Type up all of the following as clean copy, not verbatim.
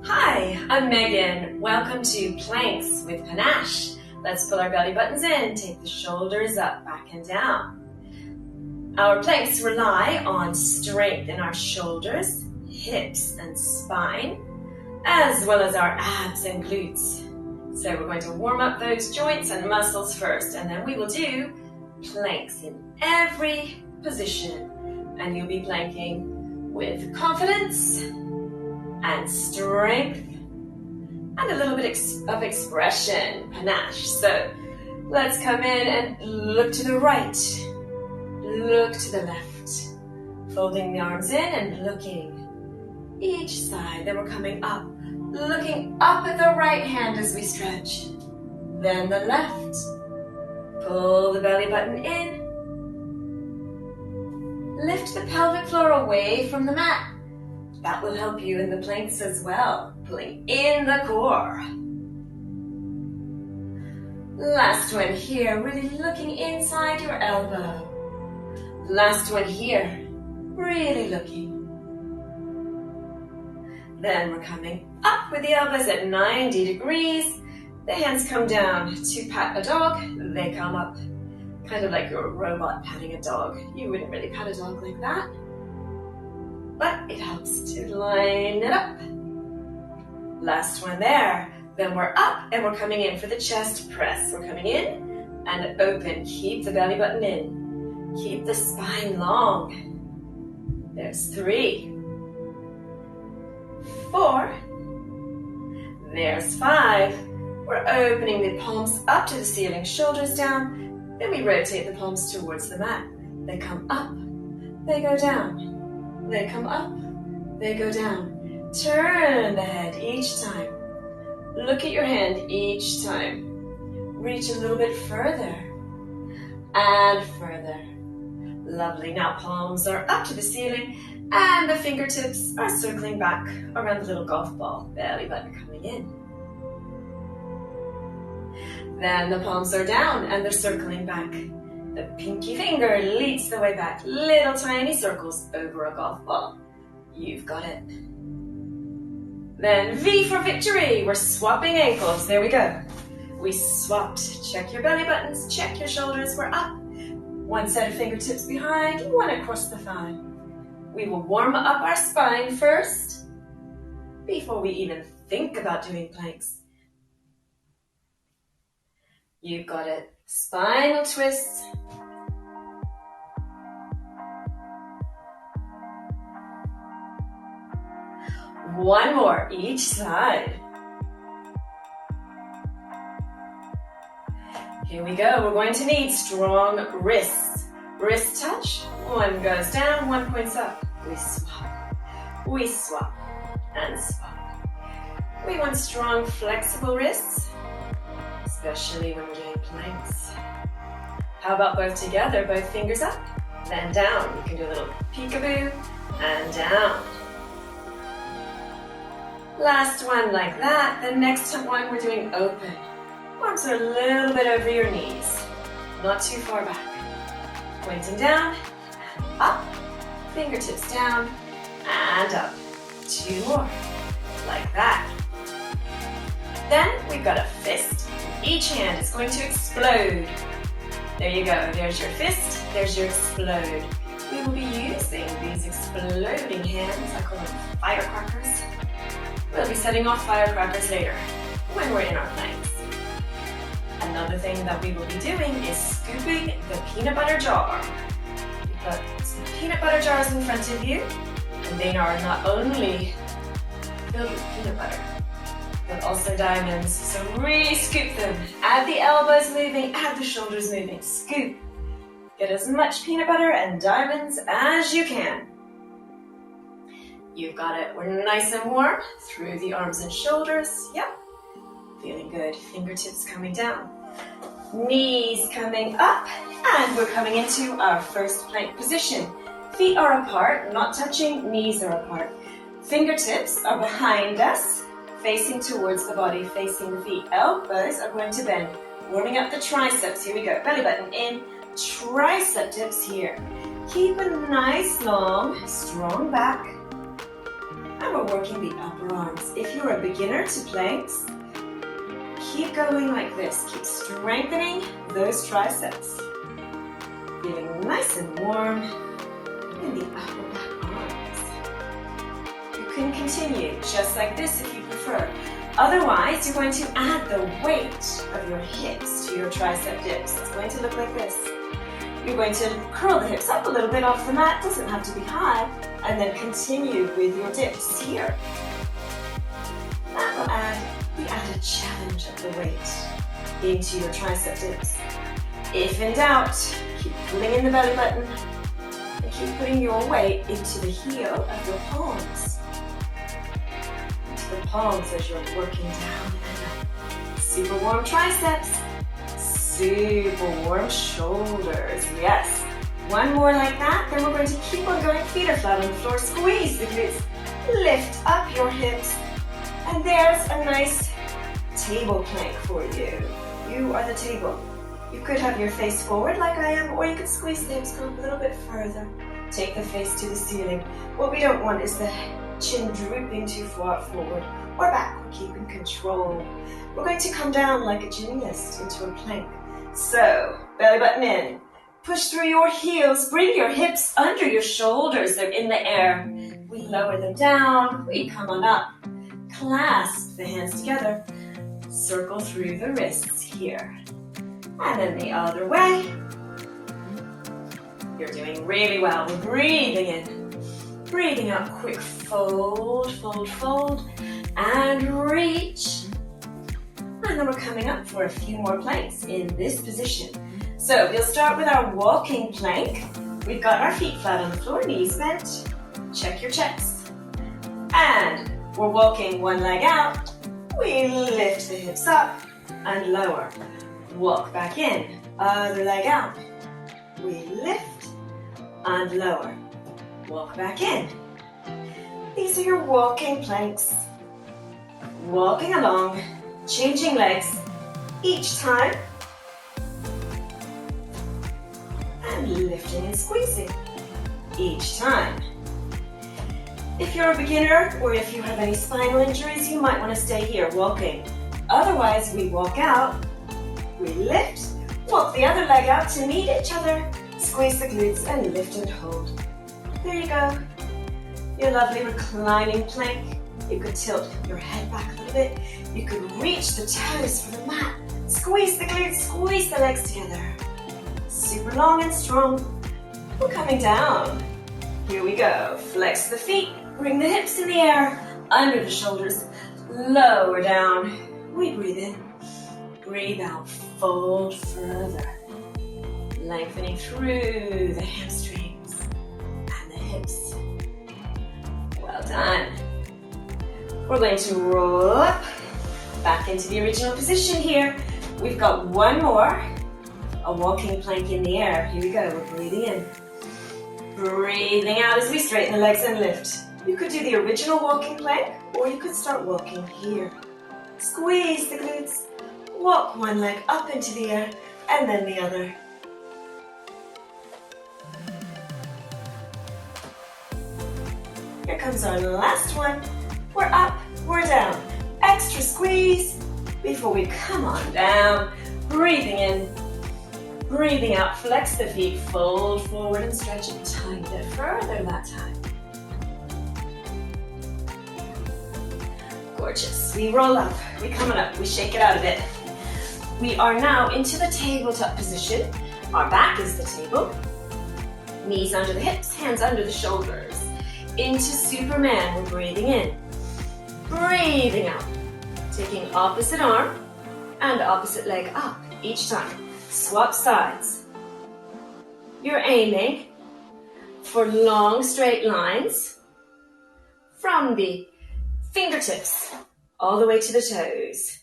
Hi, I'm Megan. Welcome to Planks with Panache. Let's pull our belly buttons in, take the shoulders up, back and down. Our planks rely on strength in our shoulders, hips and spine, as well as our abs and glutes. So we're going to warm up those joints and muscles first, and then we will do planks in every position. And you'll be planking with confidence and strength and a little bit of expression, panache. So let's come in and look to the right, look to the left, folding the arms in and looking each side. Then we're coming up, looking up at the right hand as we stretch, then the left. Pull the belly button in, lift the pelvic floor away from the mat. That will help you in the planks as well, pulling in the core. Last one here, really looking inside your elbow. Last one here, really looking. Then we're coming up with the elbows at 90 degrees. The hands come down to pat a dog. They come up, kind of like you're a robot patting a dog. You wouldn't really pat a dog like that, but it helps to line it up. Last one there. Then we're up and we're coming in for the chest press. We're coming in and open. Keep the belly button in. Keep the spine long. There's 3, 4. There's 5. We're opening the palms up to the ceiling, shoulders down. Then we rotate the palms towards the mat. They come up, they go down. They come up, they go down. Turn the head each time. Look at your hand each time. Reach a little bit further and further. Lovely. Now palms are up to the ceiling and the fingertips are circling back around the little golf ball. Belly button coming in. Then the palms are down and they're circling back. The pinky finger leads the way back. Little tiny circles over a golf ball. You've got it. Then V for victory. We're swapping ankles. There we go. We swapped. Check your belly buttons. Check your shoulders. We're up. One set of fingertips behind, one across the thigh. We will warm up our spine first before we even think about doing planks. You've got it. Spinal twists. One more each side. Here we go. We're going to need strong wrists. Wrist touch. One goes down, one points up. We swap. We swap and swap. We want strong, flexible wrists, especially when we're doing planks. How about both together? Both fingers up, then down. You can do a little peekaboo and down. Last one like that. The next one we're doing open. Arms are a little bit over your knees, not too far back. Pointing down, and up, fingertips down, and up. 2 more, like that. Then we've got a fist. Each hand is going to explode. There you go, there's your fist, there's your explode. We will be using these exploding hands, I call them firecrackers. We'll be setting off firecrackers later, when we're in our planks. Another thing that we will be doing is scooping the peanut butter jar. You put some peanut butter jars in front of you, and they are not only filled with peanut butter, but also diamonds. So really scoop them. Add the elbows moving, add the shoulders moving. Scoop. Get as much peanut butter and diamonds as you can. You've got it. We're nice and warm through the arms and shoulders. Yep. Feeling good. Fingertips coming down. Knees coming up. And we're coming into our first plank position. Feet are apart, not touching. Knees are apart. Fingertips are behind us, facing towards the body, facing the feet. Elbows are going to bend. Warming up the triceps. Here we go. Belly button in. Tricep dips here. Keep a nice, long, strong back. now we're working the upper arms. If you're a beginner to planks, keep going like this. Keep strengthening those triceps. Feeling nice and warm in the upper back arms. You can continue just like this if you prefer. Otherwise, you're going to add the weight of your hips to your tricep dips. It's going to look like this. You're going to curl the hips up a little bit off the mat, doesn't have to be high, and then continue with your dips here. That will add the added challenge of the weight into your tricep dips. If in doubt, keep pulling in the belly button and keep putting your weight into the heel of your palms. Into the palms as you're working down and up. Super warm triceps. Super warm shoulders, yes. One more like that, then we're going to keep on going. Feet are flat on the floor, squeeze the glutes, lift up your hips, and there's a nice table plank for you. You are the table. You could have your face forward like I am, or you could squeeze the hips, go up a little bit further. Take the face to the ceiling. What we don't want is the chin drooping too far forward or back. We're keeping control. We're going to come down like a gymnast into a plank. So, belly button in, push through your heels, bring your hips under your shoulders, they're in the air. We lower them down, we come on up, clasp the hands together, circle through the wrists here. And then the other way. You're doing really well. We're breathing in, breathing out, quick fold, fold, fold, and reach. And then we're coming up for a few more planks in this position. So we'll start with our walking plank. We've got our feet flat on the floor, knees bent. Check your chest. And we're walking one leg out. We lift the hips up and lower. Walk back in, other leg out. We lift and lower. Walk back in. These are your walking planks. Walking along. Changing legs each time and lifting and squeezing each time. If you're a beginner or if you have any spinal injuries, you might want to stay here walking. Otherwise, we walk out, we lift, walk the other leg out to meet each other, squeeze the glutes and lift and hold. There you go. Your lovely reclining plank. You could tilt your head back a little bit. You could reach the toes for the mat. Squeeze the glutes, squeeze the legs together. Super long and strong. We're coming down. Here we go. Flex the feet, bring the hips in the air, under the shoulders, lower down. We breathe in, breathe out, fold further. Lengthening through the hamstrings and the hips. Well done. We're going to roll up, back into the original position here. We've got one more, a walking plank in the air. Here we go, we're breathing in. Breathing out as we straighten the legs and lift. You could do the original walking plank, or you could start walking here. Squeeze the glutes, walk one leg up into the air, and then the other. Here comes our last one. We're up, we're down. Extra squeeze before we come on down. Breathing in, breathing out. Flex the feet, fold forward and stretch it a tiny bit further that time. Gorgeous. We roll up, we come on up, we shake it out a bit. We are now into the tabletop position. Our back is the table. Knees under the hips, hands under the shoulders. Into Superman, we're breathing in. Breathing out, taking opposite arm and opposite leg up each time. Swap sides. You're aiming for long straight lines from the fingertips all the way to the toes.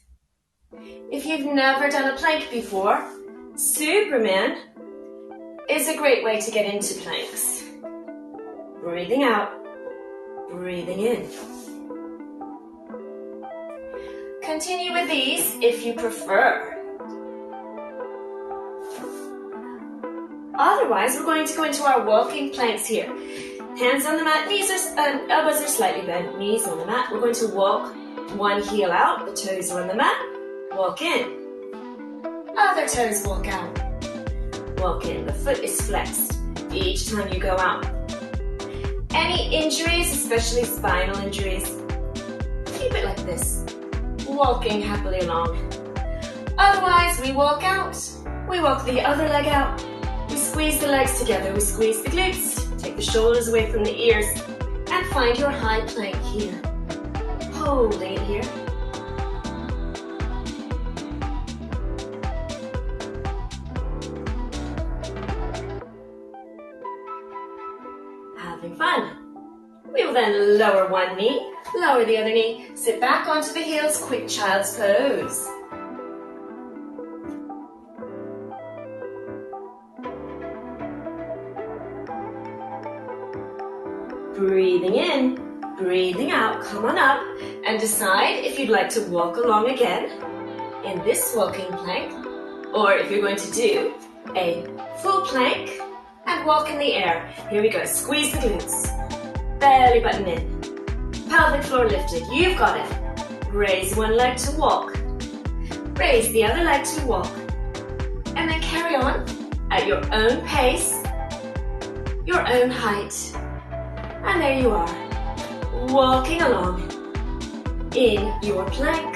If you've never done a plank before, Superman is a great way to get into planks. Breathing out, breathing in. Continue with these if you prefer. Otherwise, we're going to go into our walking planks here. Hands on the mat, elbows are slightly bent, knees on the mat. We're going to walk one heel out, the toes are on the mat. Walk in. Other toes walk out. Walk in. The foot is flexed each time you go out. Any injuries, especially spinal injuries, keep it like this. Walking happily along. Otherwise, we walk out. We walk the other leg out. We squeeze the legs together. We squeeze the glutes. Take the shoulders away from the ears. And find your high plank here. Holding it here. Having fun. We will then lower one knee, lower the other knee, sit back onto the heels, quick child's pose. Breathing in, breathing out, come on up and decide if you'd like to walk along again in this walking plank, or if you're going to do a full plank and walk in the air. Here we go, squeeze the glutes, belly button in, pelvic floor lifted, you've got it. Raise one leg to walk, raise the other leg to walk, and then carry on at your own pace, your own height. And there you are, walking along in your plank.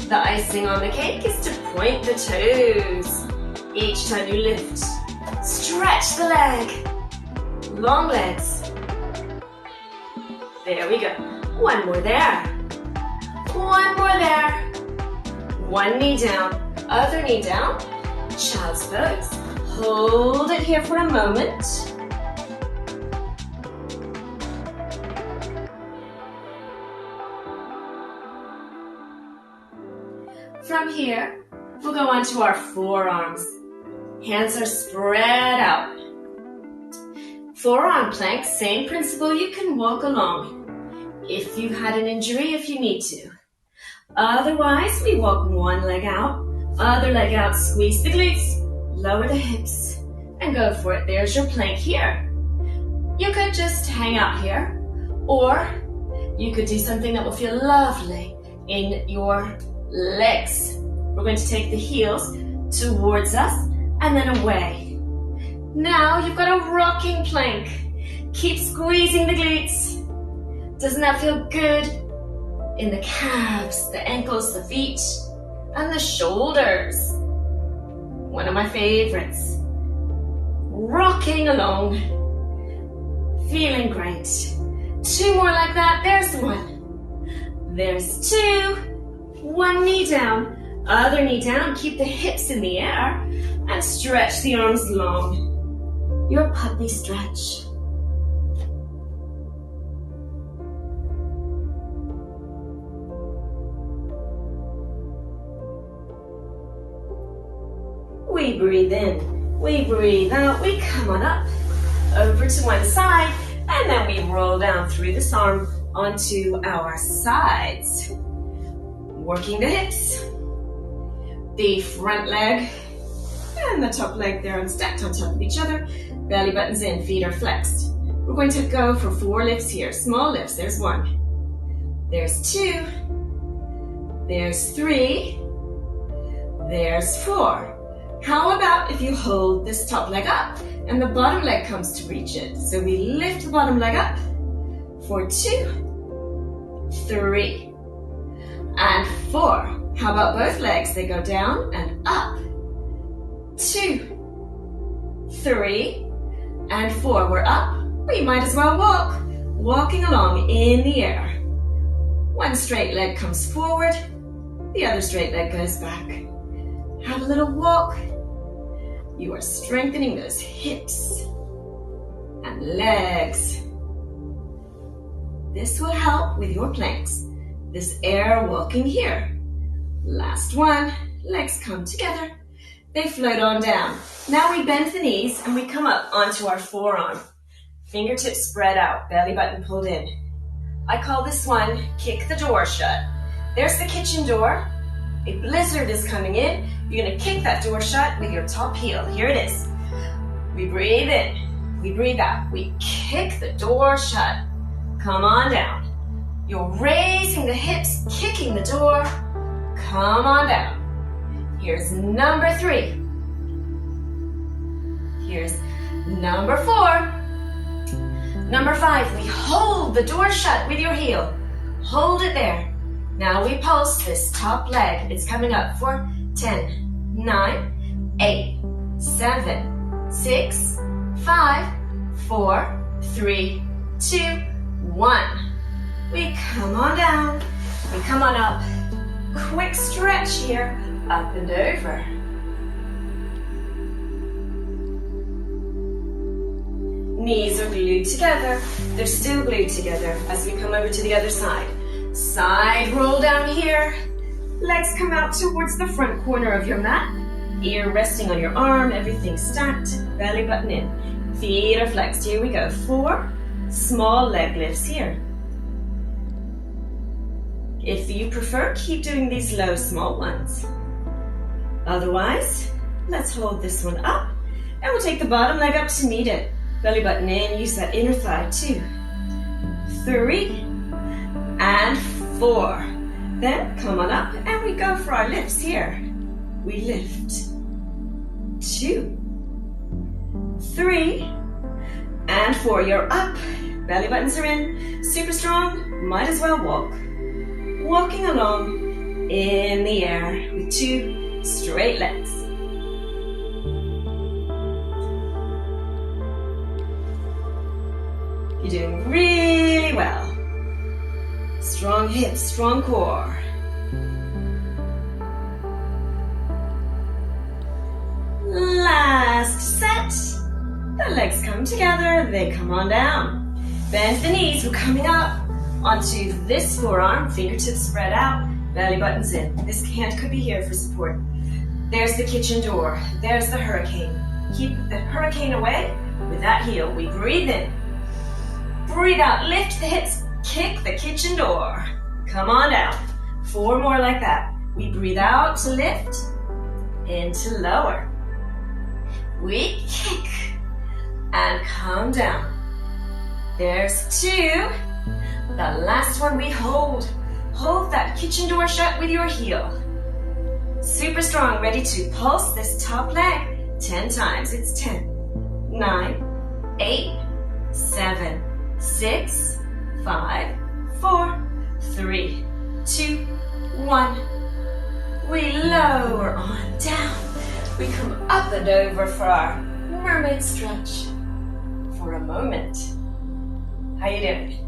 The icing on the cake is to point the toes each time you lift. Stretch the leg, long legs. There we go. One more there. One more there. One knee down, other knee down. Child's pose. Hold it here for a moment. From here, we'll go on to our forearms. Hands are spread out. Forearm plank, same principle, you can walk along if you had an injury, if you need to. Otherwise, we walk one leg out, other leg out, squeeze the glutes, lower the hips, and go for it. There's your plank here. You could just hang out here, or you could do something that will feel lovely in your legs. We're going to take the heels towards us and then away. Now you've got a rocking plank. Keep squeezing the glutes. Doesn't that feel good? In the calves, the ankles, the feet, and the shoulders. One of my favorites. Rocking along. Feeling great. Two more like that. There's one. There's two. One knee down, other knee down. Keep the hips in the air and stretch the arms long. Your puppy stretch. We breathe in, we breathe out, we come on up, over to one side, and then we roll down through this arm onto our sides. Working the hips, the front leg and the top leg there stacked on top of each other. Belly buttons in, feet are flexed. We're going to go for 4 lifts here, small lifts. There's 1, there's 2, there's 3, there's 4. How about if you hold this top leg up and the bottom leg comes to reach it? So we lift the bottom leg up for 2, 3, and 4. How about both legs? They go down and up. 2, 3, and 4. We're up. We might as well walk. Walking along in the air. One straight leg comes forward. The other straight leg goes back. Have a little walk. You are strengthening those hips and legs. This will help with your planks. This air walking here. Last one. Legs come together. They float on down. Now we bend the knees and we come up onto our forearm. Fingertips spread out, belly button pulled in. I call this one kick the door shut. There's the kitchen door. A blizzard is coming in. You're gonna kick that door shut with your top heel. Here it is. We breathe in. We breathe out. We kick the door shut. Come on down. You're raising the hips, kicking the door. Come on down. Here's number 3. Here's number 4. Number 5, we hold the door shut with your heel. Hold it there. Now we pulse this top leg. It's coming up for 10, 9, 8, 7, 6, 5, 4, 3, 2, 1. We come on down. We come on up. Quick stretch here, up and over. Knees are glued together. They're still glued together as we come over to the other side. Side roll down here. Legs come out towards the front corner of your mat. Ear resting on your arm, everything stacked. Belly button in. Feet are flexed. Here we go. 4 small leg lifts here. If you prefer, keep doing these low, small ones. Otherwise, let's hold this one up. And we'll take the bottom leg up to meet it. Belly button in, use that inner thigh. 2, 3, and 4. Then come on up and we go for our lifts here. We lift. 2, 3, and 4. You're up. Belly buttons are in. Super strong. Might as well walk. Walking along in the air with 2 straight legs. You're doing really well. Strong hips, strong core. Last set. The legs come together, they come on down. Bend the knees, we're coming up onto this forearm, fingertips spread out, belly buttons in. This hand could be here for support. There's the kitchen door, there's the hurricane. Keep the hurricane away with that heel. We breathe in. Breathe out, lift the hips, kick the kitchen door. Come on down. 4 more like that. We breathe out to lift, into lower. We kick and come down. There's 2. The last one we hold. Hold that kitchen door shut with your heel. Super strong, ready to pulse this top leg 10 times. It's 10, 9, 8, 7, 6, 5, 4, 3, 2, 1. We lower on down. We come up and over for our mermaid stretch for a moment. How you doing?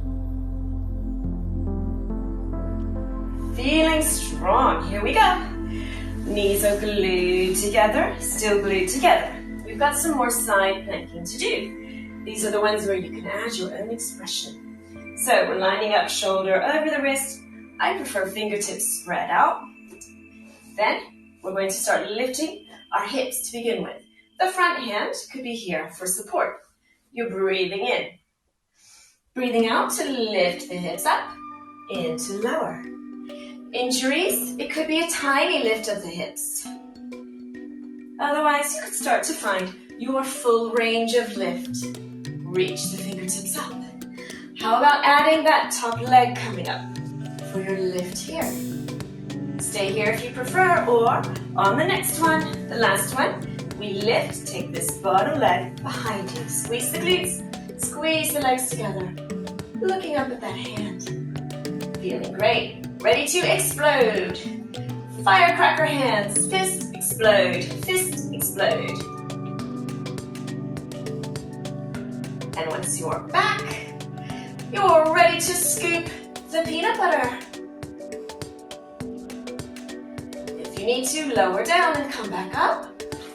Feeling strong. Here we go. Knees are glued together, still glued together. We've got some more side planking to do. These are the ones where you can add your own expression. So we're lining up shoulder over the wrist. I prefer fingertips spread out. Then we're going to start lifting our hips to begin with. The front hand could be here for support. You're breathing in. Breathing out to lift the hips up, into lower. Injuries, it could be a tiny lift of the hips. Otherwise, you could start to find your full range of lift. Reach the fingertips up. How about adding that top leg coming up for your lift here? Stay here if you prefer, or on the next one, the last one, we lift, take this bottom leg behind you. Squeeze the glutes, squeeze the legs together. Looking up at that hand. Feeling great. Ready to explode. Firecracker hands. Fist, explode. Fist, explode. And once you're back, you're ready to scoop the peanut butter. If you need to, lower down and come back up,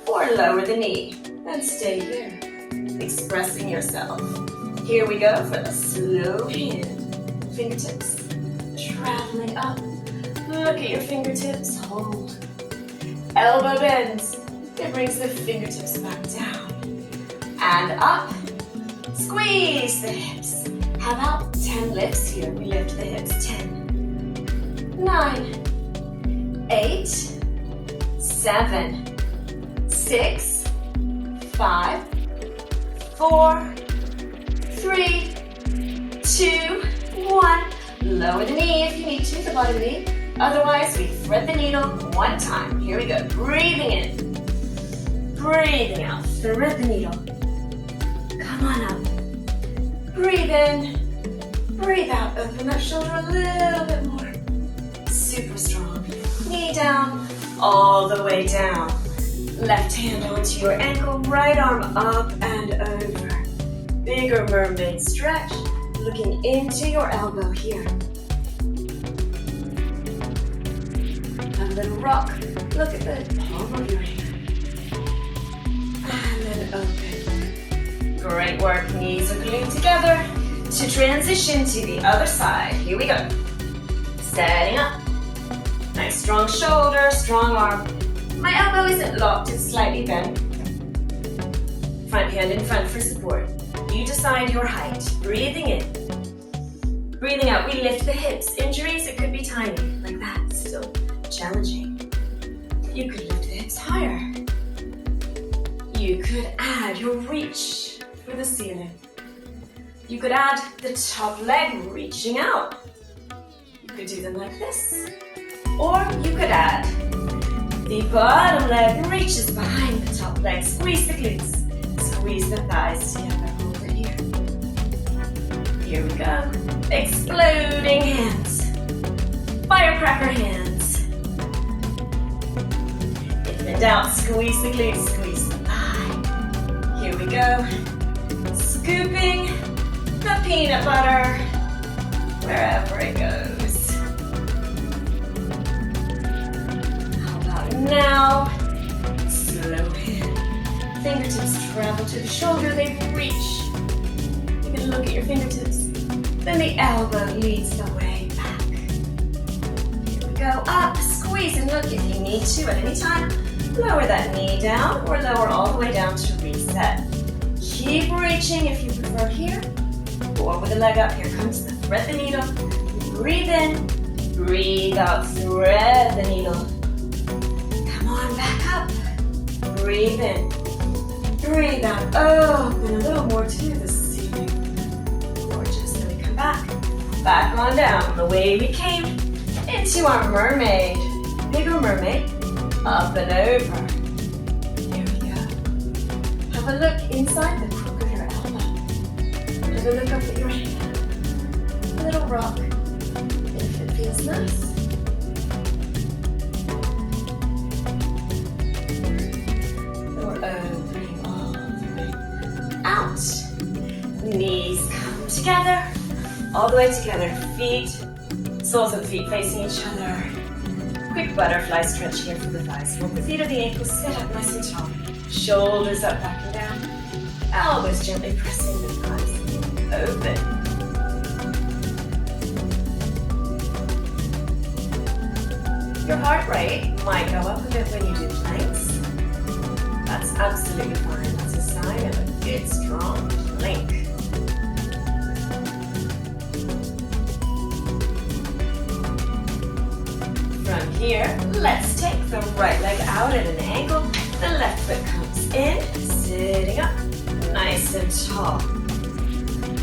or lower the knee and stay here, expressing yourself. Here we go for the slow hand. Fingertips traveling up. Look at your fingertips. Hold. Elbow bends. It brings the fingertips back down. And up. Squeeze the hips. How about 10 lifts here? We lift the hips. 10, 9, 8, 7, 6, 5, 4, 3, 2, 1. Lower the knee if you need to, the bottom knee. Otherwise, we thread the needle one time. Here we go. Breathing in. Breathing out. Thread the needle. Come on up. Breathe in. Breathe out. Open that shoulder a little bit more. Super strong. Knee down. All the way down. Left hand onto your ankle. Right arm up and over. Bigger mermaid stretch. Looking into your elbow here. A little rock. Look at the palm of your hand. And then open. Great work. Knees are glued together to transition to the other side. Here we go. Setting up. Nice strong shoulder, strong arm. My elbow isn't locked, it's slightly bent. Front hand in front for support. You decide your height. Breathing in. Breathing out, we lift the hips. Injuries, it could be tiny, like that. Still challenging. You could lift the hips higher. You could add your reach for the ceiling. You could add the top leg reaching out. You could do them like this. Or you could add the bottom leg reaches behind the top leg. Squeeze the glutes. Squeeze the thighs together. Hold it here. Here we go. Exploding hands. Firecracker hands. If in doubt, squeeze the glutes. Squeeze the thigh. Here we go. Scooping the peanut butter wherever it goes. Now, slow hand. Fingertips travel to the shoulder, they reach. You can look at your fingertips. Then the elbow leads the way back. Here we go, up, squeeze and look if you need to at any time. Lower that knee down or lower all the way down to reset. Keep reaching if you prefer here. Or with the leg up, here comes the thread the needle. Breathe in, breathe out, thread the needle. Back up. Breathe in. Breathe out. Open a little more to the ceiling. Gorgeous. Then we come back. Back on down. The way we came into our mermaid. Bigger mermaid. Up and over. Here we go. Have a look inside the crook of your elbow. Have a look up at your hand. A little rock. If it feels nice. Out. Knees come together, all the way together. Feet, soles of the feet facing each other. Quick butterfly stretch here for the thighs. Walk the feet or the ankles, sit up nice and tall. Shoulders up, back and down. Elbows gently pressing the thighs. Open. Your heart rate might go up a bit when you do planks. That's absolutely fine. That's a sign of a good, strong plank. From here, let's take the right leg out at an angle. The left foot comes in, sitting up, nice and tall.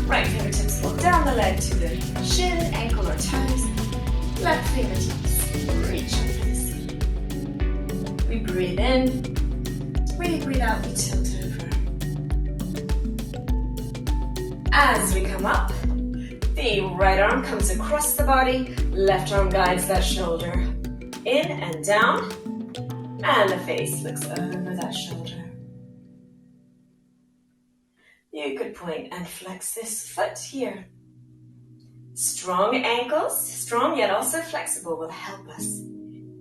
Right fingertips pull down the leg to the shin, ankle, or toes. Left fingertips reach up to the ceiling. We breathe in. Breathe out, we tilt over. As we come up, the right arm comes across the body, left arm guides that shoulder in and down, and the face looks over that shoulder. You could point and flex this foot here. Strong ankles, strong yet also flexible, will help us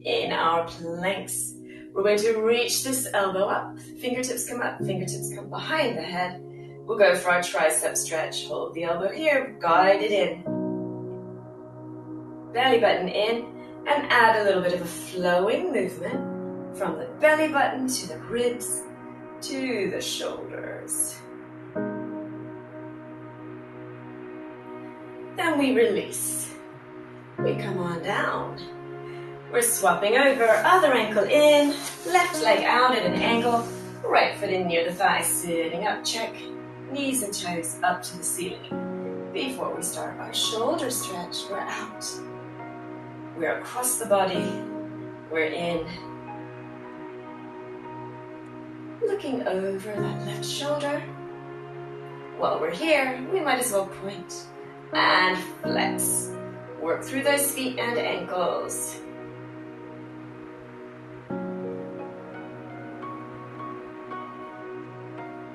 in our planks. We're going to reach this elbow up, fingertips come up, fingertips come behind the head. We'll go for our tricep stretch. Hold the elbow here, guide it in. Belly button in, and add a little bit of a flowing movement from the belly button to the ribs to the shoulders. Then we release. We come on down. We're swapping over, other ankle in, left leg out at an angle, right foot in near the thigh, sitting up, check. knees and toes up to the ceiling. Before we start our shoulder stretch, we're out. We're across the body. We're in. Looking over that left shoulder. While we're here, we might as well point and flex. Work through those feet and ankles.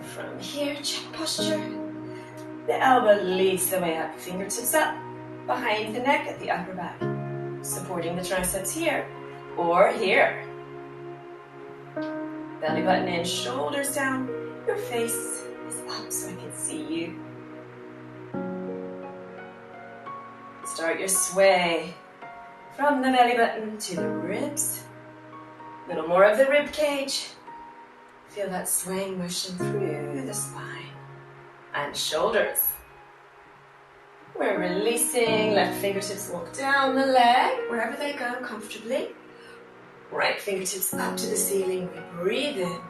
From here, check posture. The elbow leads the way up, fingertips up, behind the neck at the upper back. Supporting the triceps here or here. Belly button in, shoulders down. Your face is up so I can see you. Start your sway from the belly button to the ribs. A little more of the rib cage. Feel that swaying motion through the spine and shoulders. We're releasing, left fingertips walk down the leg, wherever they go comfortably. Right fingertips up to the ceiling. We breathe in,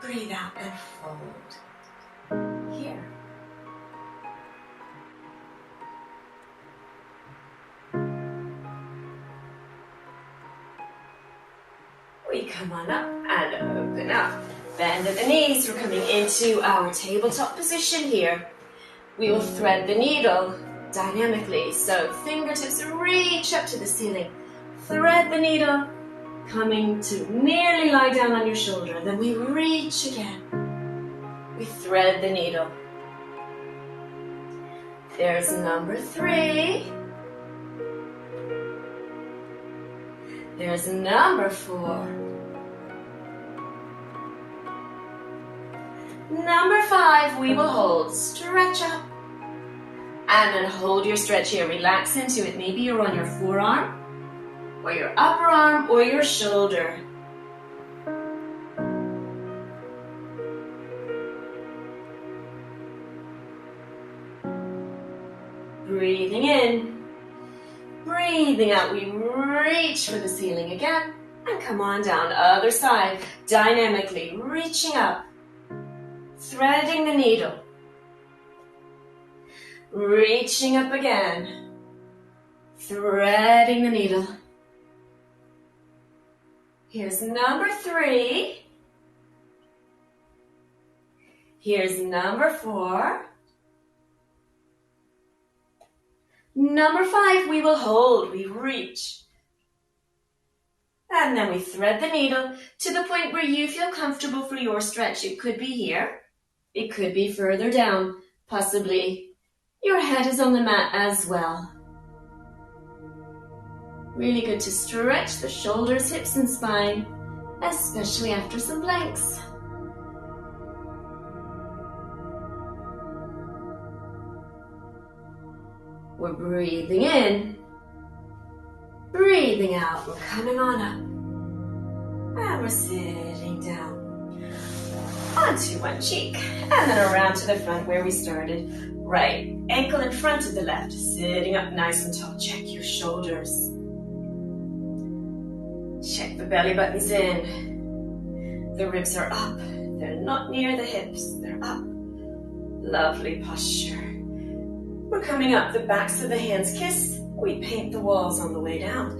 breathe out and fold. Here. We come on up and open up. Bend at the knees. We're coming into our tabletop position here. We will thread the needle dynamically. So fingertips reach up to the ceiling. Thread the needle, coming to nearly lie down on your shoulder. Then we reach again. We thread the needle. There's number 3. There's number 4. Number 5, we will hold. Stretch up. And then hold your stretch here. Relax into it. Maybe you're on your forearm, or your upper arm, or your shoulder. Breathing in. Breathing out. We reach for the ceiling again. And come on down. Other side. Dynamically reaching up. Threading the needle. Reaching up again. Threading the needle. Here's number 3. Here's number 4. Number 5, we will hold. We reach. And then we thread the needle to the point where you feel comfortable for your stretch. It could be here. It could be further down. Possibly your head is on the mat as well. Really good to stretch the shoulders, hips, and spine, especially after some planks. We're breathing in, breathing out. We're coming on up. And we're sitting down. Onto one cheek. And then around to the front where we started. Right ankle in front of the left. Sitting up nice and tall. Check your shoulders. Check the belly buttons in. The ribs are up. They're not near the hips. They're up. Lovely posture. We're coming up. The backs of the hands kiss. We paint the walls on the way down.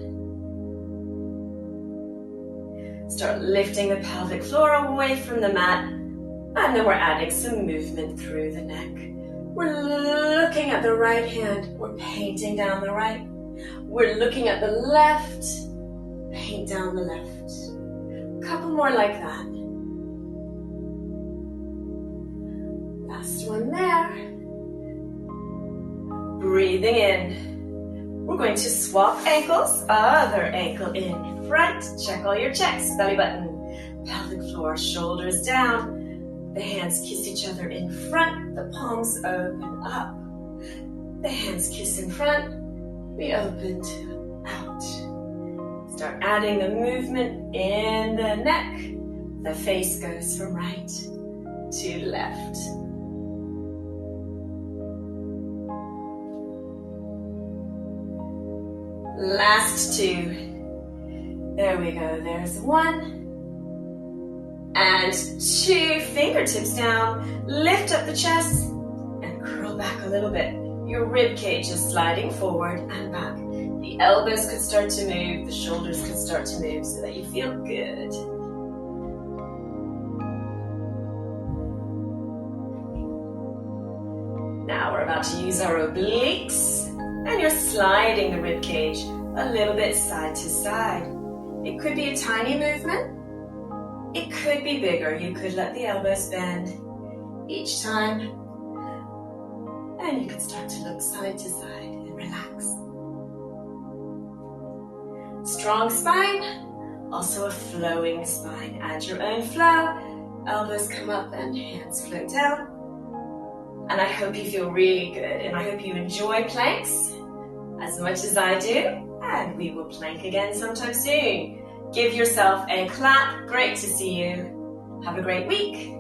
Start lifting the pelvic floor away from the mat. And then we're adding some movement through the neck. We're looking at the right hand. We're painting down the right. We're looking at the left. Paint down the left. A couple more like that. Last one there. Breathing in. We're going to swap ankles. Other ankle in front. Check all your checks. Belly button, pelvic floor, shoulders down. The hands kiss each other in front. The palms open up. The hands kiss in front. We open to out. Start adding the movement in the neck. The face goes from right to left. Last 2. There we go. There's 1. And 2 fingertips down, lift up the chest and curl back a little bit. Your rib cage is sliding forward and back. The elbows could start to move, the shoulders could start to move so that you feel good. Now we're about to use our obliques, and you're sliding the rib cage a little bit side to side. It could be a tiny movement. It could be bigger. You could let the elbows bend each time, and you can start to look side to side and relax. Strong spine, also a flowing spine. Add your own flow. Elbows come up and hands float down. And I hope you feel really good, and I hope you enjoy planks as much as I do, and we will plank again sometime soon. Give yourself a clap. Great to see you. Have a great week.